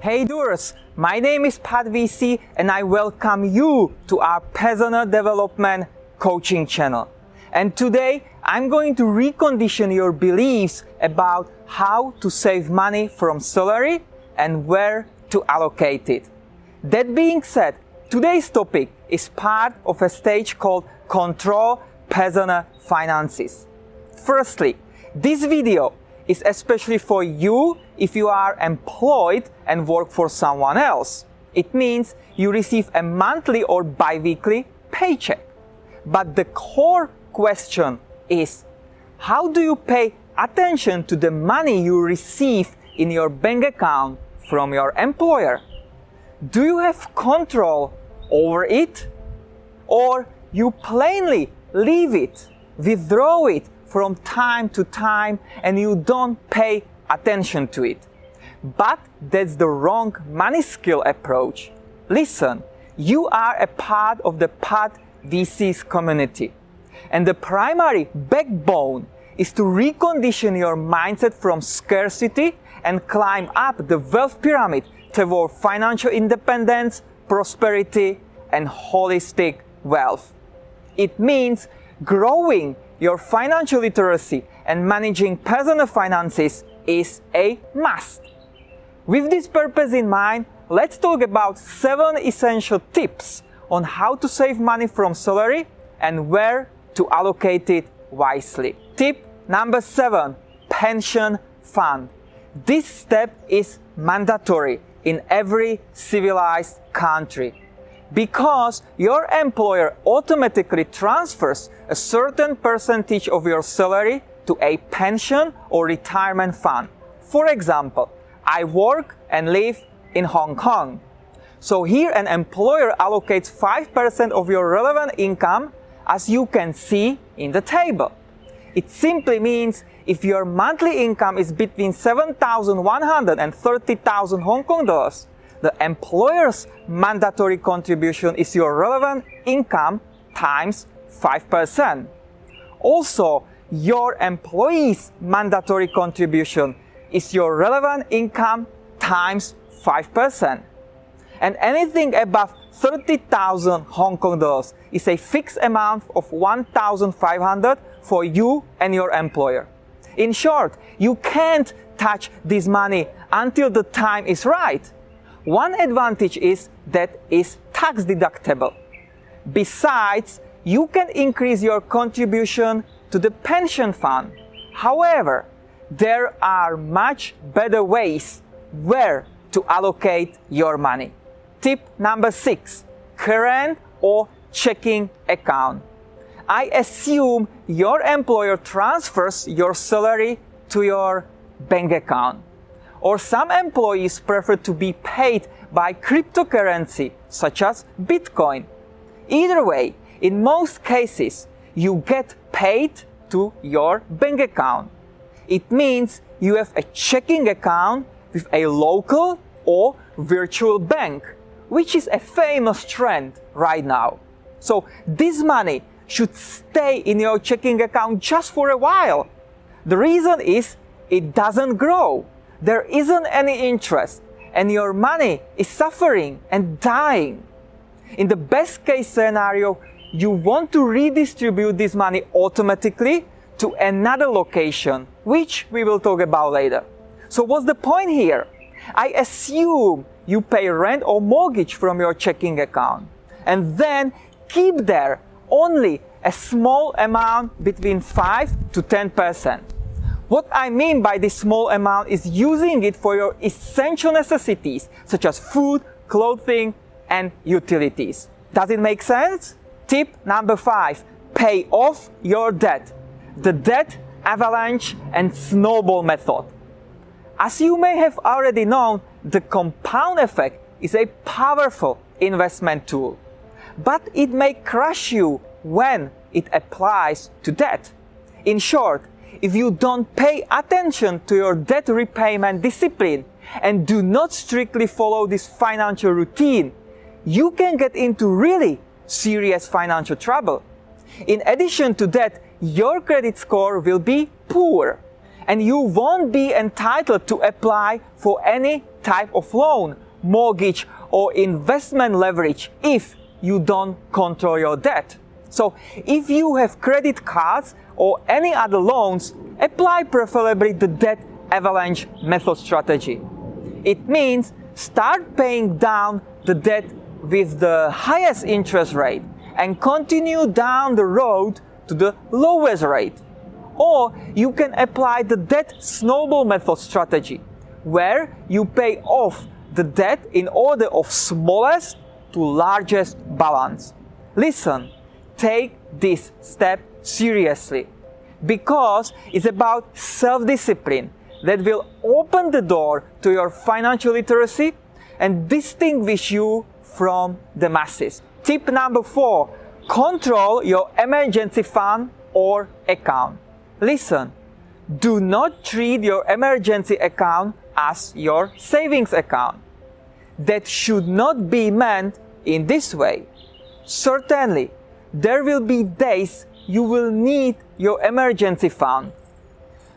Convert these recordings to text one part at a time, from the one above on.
Hey doers, my name is Pat VC and I welcome you to our personal development coaching channel. And today I'm going to recondition your beliefs about how to save money from salary and where to allocate it. That being said, today's topic is part of a stage called Control Personal Finances. Firstly, this video is especially for you if you are employed and work for someone else. It means you receive a monthly or bi-weekly paycheck. But the core question is, how do you pay attention to the money you receive in your bank account from your employer? Do you have control over it? Or you plainly leave it, withdraw it from time to time and you don't pay attention to it? But that's the wrong money skill approach. Listen, you are a part of the Pat VC's community. And the primary backbone is to recondition your mindset from scarcity and climb up the wealth pyramid toward financial independence, prosperity, and holistic wealth. It means growing your financial literacy and managing personal finances is a must. With this purpose in mind, let's talk about 7 essential tips on how to save money from salary and where to allocate it wisely. Tip number 7, pension fund. This step is mandatory in every civilized country, because your employer automatically transfers a certain percentage of your salary to a pension or retirement fund. For example, I work and live in Hong Kong. So here an employer allocates 5% of your relevant income, as you can see in the table. It simply means if your monthly income is between 7,100 and 30,000 Hong Kong dollars, the employer's mandatory contribution is your relevant income times 5%. Also, your employee's mandatory contribution is your relevant income times 5%. And anything above 30,000 Hong Kong dollars is a fixed amount of 1,500 for you and your employer. In short, you can't touch this money until the time is right. One advantage is that it's tax deductible. Besides, you can increase your contribution to the pension fund. However, there are much better ways where to allocate your money. Tip number 6, current or checking account. I assume your employer transfers your salary to your bank account. Or some employees prefer to be paid by cryptocurrency, such as Bitcoin. Either way, in most cases, you get paid to your bank account. It means you have a checking account with a local or virtual bank, which is a famous trend right now. So this money should stay in your checking account just for a while. The reason is it doesn't grow. There isn't any interest, and your money is suffering and dying. In the best case scenario, you want to redistribute this money automatically to another location, which we will talk about later. So what's the point here? I assume you pay rent or mortgage from your checking account, and then keep there only a small amount between 5 to 10%. What I mean by this small amount is using it for your essential necessities, such as food, clothing, and utilities. Does it make sense? Tip number 5, pay off your debt. The debt avalanche and snowball method. As you may have already known, the compound effect is a powerful investment tool, but it may crush you when it applies to debt. In short, if you don't pay attention to your debt repayment discipline and do not strictly follow this financial routine, you can get into really serious financial trouble. In addition to that, your credit score will be poor. And you won't be entitled to apply for any type of loan, mortgage, or investment leverage if you don't control your debt. So if you have credit cards or any other loans, apply preferably the debt avalanche method strategy. It means start paying down the debt with the highest interest rate and continue down the road to the lowest rate. Or you can apply the debt snowball method strategy, where you pay off the debt in order of smallest to largest balance. Listen, take this step seriously, because it's about self-discipline that will open the door to your financial literacy and distinguish you from the masses. Tip number 4, control your emergency fund or account. Listen, do not treat your emergency account as your savings account. That should not be meant in this way. Certainly, there will be days you will need your emergency fund,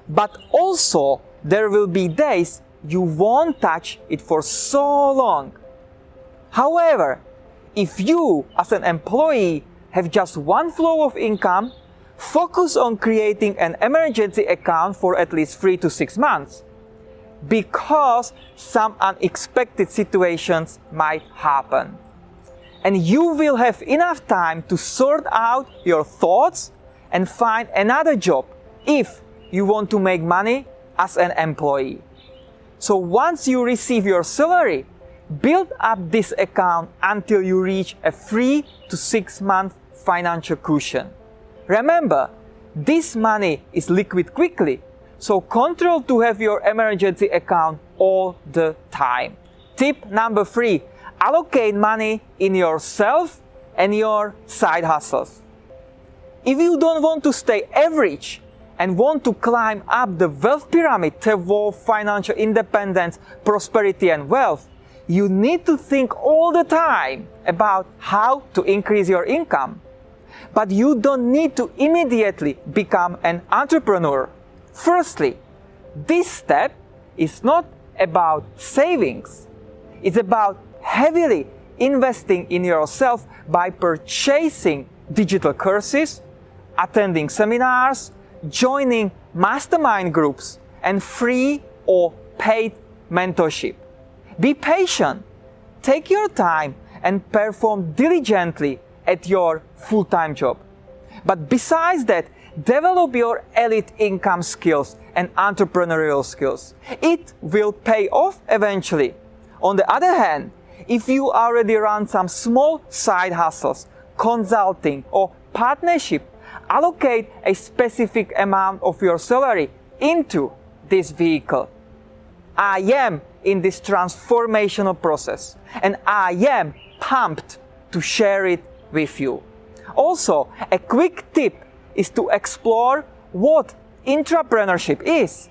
but also there will be days you won't touch it for so long. However, if you as an employee have just one flow of income, focus on creating an emergency account for at least 3 to 6 months, because some unexpected situations might happen. And you will have enough time to sort out your thoughts and find another job if you want to make money as an employee. So once you receive your salary, build up this account until you reach a 3 to 6 month financial cushion. Remember, this money is liquid quickly, so control to have your emergency account all the time. Tip number 3, allocate money in yourself and your side hustles. If you don't want to stay average and want to climb up the wealth pyramid toward financial independence, prosperity, and wealth, you need to think all the time about how to increase your income. But you don't need to immediately become an entrepreneur. Firstly, this step is not about savings. It's about heavily investing in yourself by purchasing digital courses, attending seminars, joining mastermind groups, and free or paid mentorship. Be patient, take your time, and perform diligently at your full-time job. But besides that, develop your elite income skills and entrepreneurial skills. It will pay off eventually. On the other hand, if you already run some small side hustles, consulting, or partnership, allocate a specific amount of your salary into this vehicle. I am in this transformational process, and I am pumped to share it with you. Also, a quick tip is to explore what intrapreneurship is,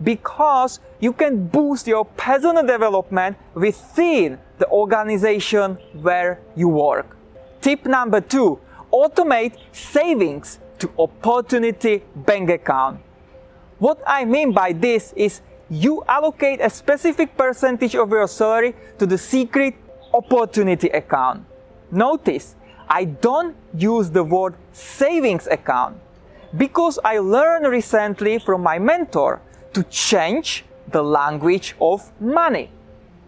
because you can boost your personal development within the organization where you work. Tip number 2, automate savings to opportunity bank account. What I mean by this is you allocate a specific percentage of your salary to the secret opportunity account. Notice, I don't use the word savings account because I learned recently from my mentor to change the language of money.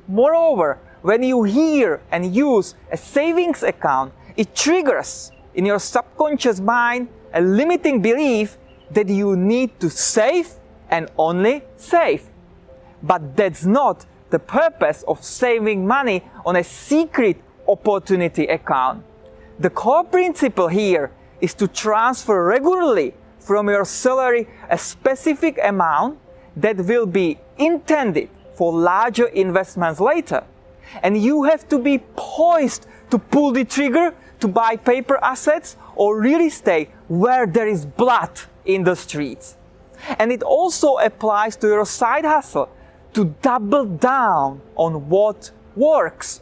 Moreover, when you hear and use a savings account, it triggers in your subconscious mind a limiting belief that you need to save and only save. But that's not the purpose of saving money on a secret opportunity account. The core principle here is to transfer regularly from your salary a specific amount that will be intended for larger investments later. And you have to be poised to pull the trigger to buy paper assets or real estate where there is blood in the streets. And it also applies to your side hustle, to double down on what works.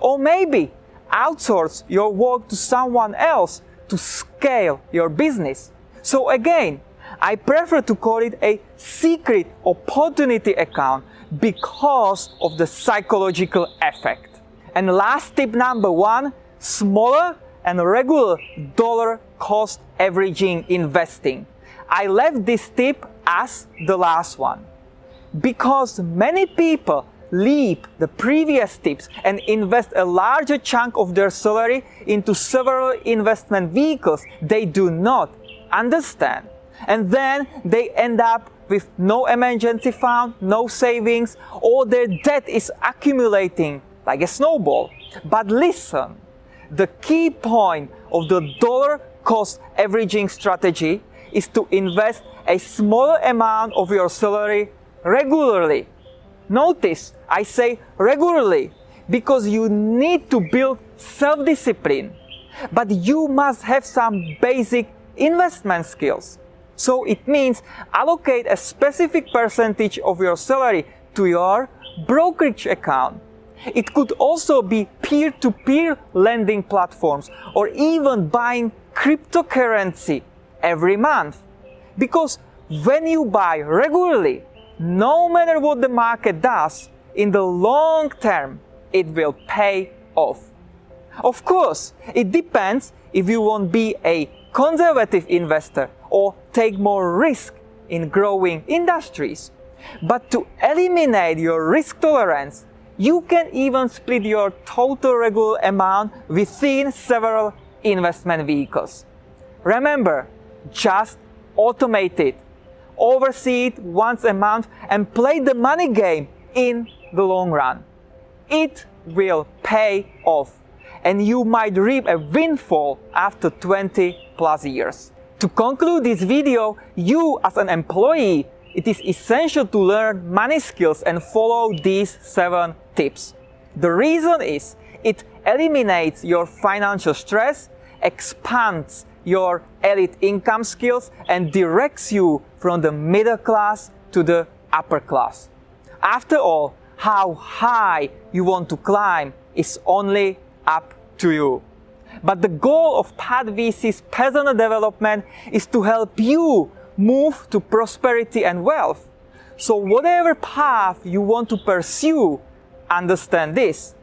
Or maybe outsource your work to someone else to scale your business. So again, I prefer to call it a secret opportunity account because of the psychological effect. And last tip number 1, smaller and regular dollar cost averaging investing. I left this tip as the last one because many people leave the previous tips and invest a larger chunk of their salary into several investment vehicles they do not understand. And then they end up with no emergency fund, no savings, or their debt is accumulating like a snowball. But listen, the key point of the dollar cost averaging strategy is to invest a smaller amount of your salary regularly. Notice, I say regularly because you need to build self-discipline, but you must have some basic investment skills. So it means allocate a specific percentage of your salary to your brokerage account. It could also be peer-to-peer lending platforms or even buying cryptocurrency every month. Because when you buy regularly, no matter what the market does, in the long term, it will pay off. Of course, it depends if you want to be a conservative investor or take more risk in growing industries. But to eliminate your risk tolerance, you can even split your total regular amount within several investment vehicles. Remember, just automate it. Oversee it once a month and play the money game in the long run. It will pay off and you might reap a windfall after 20 plus years. To conclude this video, you as an employee, it is essential to learn money skills and follow these 7 tips. The reason is it eliminates your financial stress, expands your elite income skills, and directs you from the middle class to the upper class. After all, how high you want to climb is only up to you. But the goal of Pat VC's personal development is to help you move to prosperity and wealth. So whatever path you want to pursue, understand this.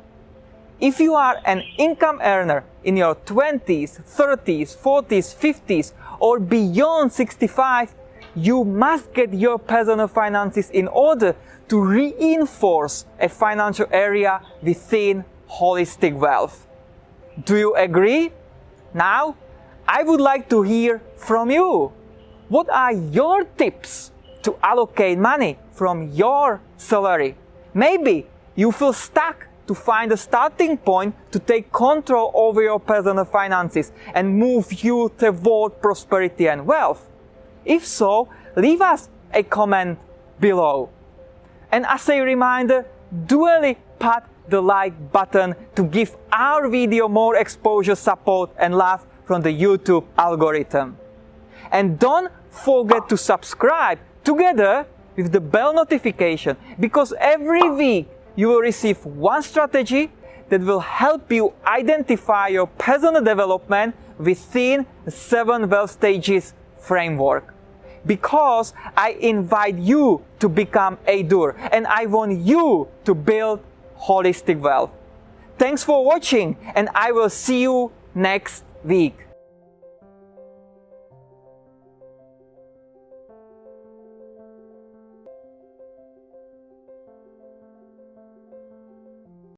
If you are an income earner in your 20s, 30s, 40s, 50s, or beyond 65, you must get your personal finances in order to reinforce a financial area within holistic wealth. Do you agree? Now, I would like to hear from you. What are your tips to allocate money from your salary? Maybe you feel stuck to find a starting point to take control over your personal finances and move you toward prosperity and wealth. If so, leave us a comment below. And as a reminder, duly pat the like button to give our video more exposure, support, and love from the YouTube algorithm. And don't forget to subscribe together with the bell notification, because every week you will receive one strategy that will help you identify your personal development within the 7 wealth stages framework. Because I invite you to become a doer and I want you to build holistic wealth. Thanks for watching and I will see you next week.